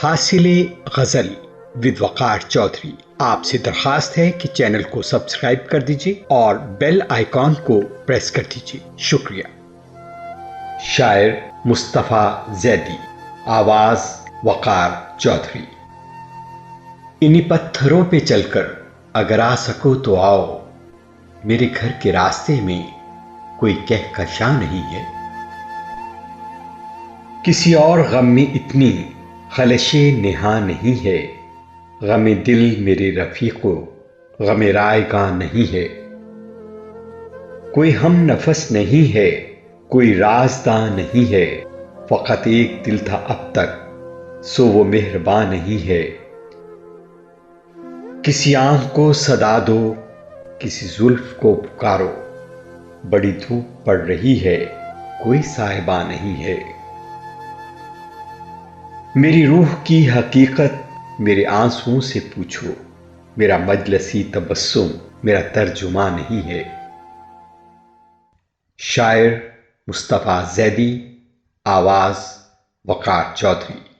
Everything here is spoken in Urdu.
حاصل غزل ود وقار چودھری آپ سے درخواست ہے کہ چینل کو سبسکرائب کر دیجیے اور بیل آئیکن کو پریس کر دیجیے. شکریہ. شاعر مصطفیٰ زیدی، آواز وقار چودھری. انہی پتھروں پہ چل کر اگر آ سکو تو آؤ، میرے گھر کے راستے میں کوئی کہکشاں نہیں ہے. کسی اور غم میں اتنی خلش نہاں نہیں ہے، غم دل میرے رفیقو غم رائگاں نہیں ہے. کوئی ہم نفس نہیں ہے، کوئی رازداں نہیں ہے، فقط ایک دل تھا اب تک سو وہ مہرباں نہیں ہے. کسی آنکھ کو صدا دو، کسی زلف کو پکارو، بڑی دھوپ پڑ رہی ہے کوئی صاحباں نہیں ہے. میری روح کی حقیقت میرے آنسوؤں سے پوچھو، میرا مجلسی تبسم میرا ترجمہ نہیں ہے. شاعر مصطفیٰ زیدی، آواز وقار چودھری.